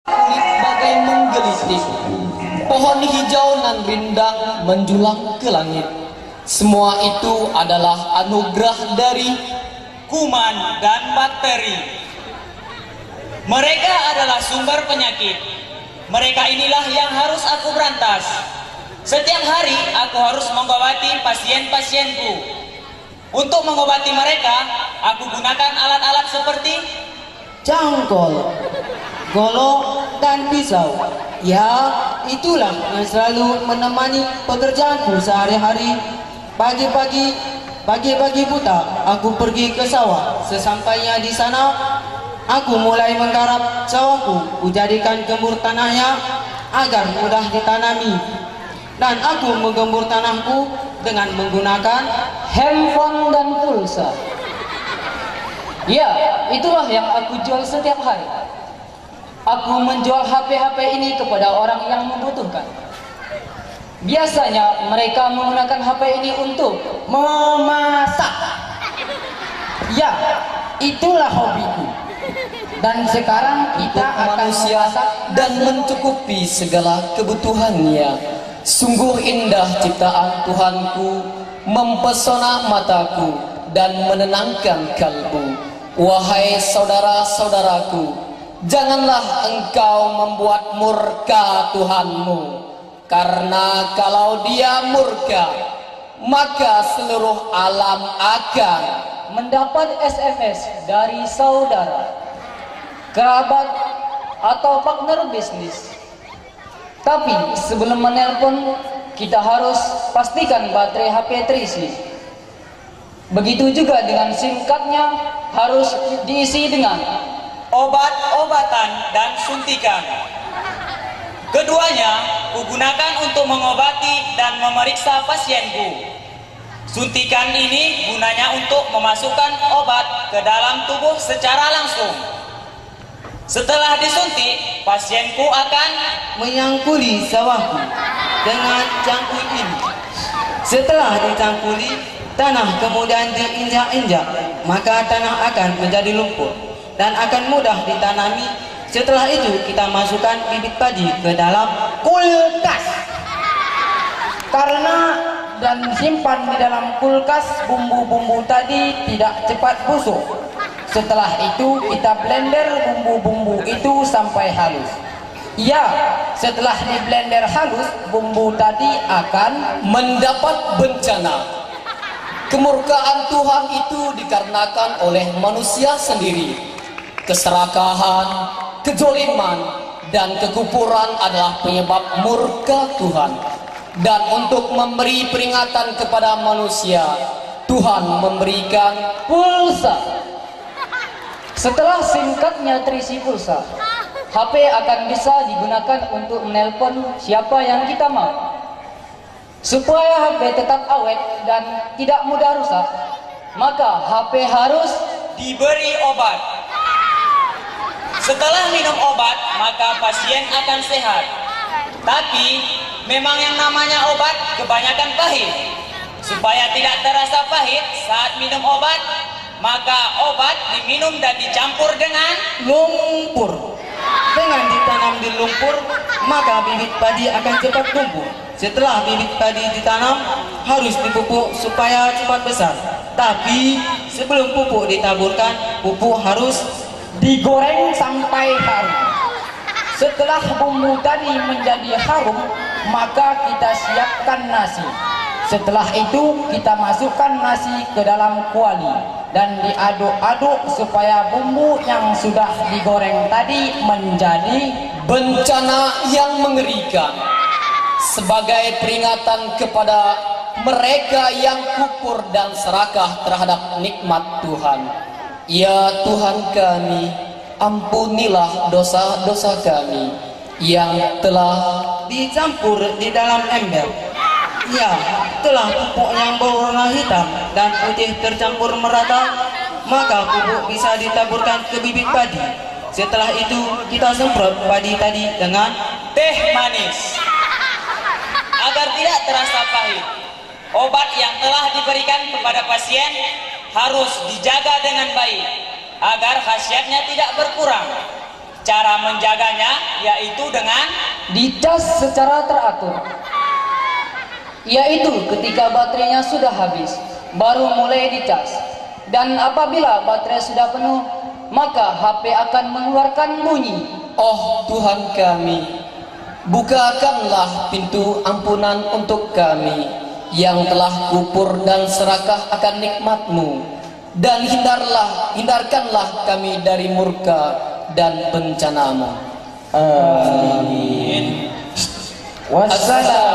Kulit bagai menggelitik, pohon hijau nan rindang menjulang ke langit. Semua itu adalah anugerah dari kuman dan bakteri. Mereka adalah sumber penyakit. Mereka inilah yang harus aku berantas. Setiap hari aku harus mengobati pasien-pasienku. Untuk mengobati mereka, aku gunakan alat-alat seperti cangkol, golok, dan pisau. Ya, itulah yang selalu menemani pekerjaanku sehari-hari. Pagi-pagi buta, aku pergi ke sawah. Sesampainya di sana, aku mulai menggarap sawahku. Kujadikan gembur tanahnya agar mudah ditanami. Dan aku menggembur tanahku dengan menggunakan handphone dan pulsa. Ya, itulah yang aku jual setiap hari. Aku menjual HP-HP ini kepada orang yang membutuhkan. Biasanya mereka menggunakan HP ini untuk memasak. Ya, itulah hobiku. Dan sekarang kita akan manusia memasak dan mencukupi segala kebutuhannya. Sungguh indah ciptaan Tuhanku, mempesona mataku dan menenangkan kalbu. Wahai saudara-saudaraku, janganlah engkau membuat murka Tuhanmu, karena kalau Dia murka, maka seluruh alam akan mendapat SMS dari saudara, kerabat, atau partner bisnis. Tapi sebelum menelpon, kita harus pastikan baterai HP terisi. Begitu juga dengan SIM card-nya harus diisi dengan obat-obatan dan suntikan. Keduanya kugunakan untuk mengobati dan memeriksa pasienku. Suntikan ini gunanya untuk memasukkan obat ke dalam tubuh secara langsung. Setelah disuntik, pasienku akan menyangkuli sawahku dengan cangkul ini. Setelah dicangkuli, tanah kemudian diinjak-injak, maka tanah akan menjadi lumpur dan akan mudah ditanami. Setelah itu kita masukkan bibit padi ke dalam kulkas. Karena dan simpan di dalam kulkas, bumbu-bumbu tadi tidak cepat busuk. Setelah itu kita blender bumbu-bumbu itu sampai halus. Ya, setelah di blender halus, bumbu tadi akan mendapat bencana. Kemurkaan Tuhan itu dikarenakan oleh manusia sendiri. Keserakahan, kejoliman, dan kekufuran adalah penyebab murka Tuhan. Dan untuk memberi peringatan kepada manusia, Tuhan memberikan pulsa. Setelah SIM card-nya terisi pulsa, HP akan bisa digunakan untuk menelpon siapa yang kita mau. Supaya HP tetap awet dan tidak mudah rusak, maka HP harus diberi obat. Setelah minum obat, maka pasien akan sehat. Tapi memang yang namanya obat kebanyakan pahit. Supaya tidak terasa pahit saat minum obat, maka obat diminum dan dicampur dengan lumpur. Dengan ditanam di lumpur, maka bibit padi akan cepat tumbuh. Setelah bibit padi ditanam, harus dipupuk supaya cepat besar. Tapi sebelum pupuk ditaburkan, pupuk harus digoreng sampai harum. Setelah bumbu tadi menjadi harum, maka kita siapkan nasi. Setelah itu kita masukkan nasi ke dalam kuali dan diaduk-aduk supaya bumbu yang sudah digoreng tadi menjadi bencana yang mengerikan. Sebagai peringatan kepada mereka yang kufur dan serakah terhadap nikmat Tuhan. Ya Tuhan kami, ampunilah dosa-dosa kami yang telah dicampur di dalam ember. Ya, telah pupuk yang berwarna hitam dan putih tercampur merata, maka pupuk bisa ditaburkan ke bibit padi. Setelah itu kita semprot padi tadi dengan teh manis. Agar tidak terasa pahit, obat yang telah diberikan kepada pasien harus dijaga dengan baik agar khasiatnya tidak berkurang. Cara menjaganya yaitu dengan dicas secara teratur, yaitu ketika baterainya sudah habis baru mulai dicas, dan apabila baterai sudah penuh maka HP akan mengeluarkan bunyi. Oh Tuhan kami, bukakanlah pintu ampunan untuk kami yang telah kufur dan serakah akan nikmat-Mu, dan hindarkanlah kami dari murka dan bencana-Mu. Amin. Wassalam.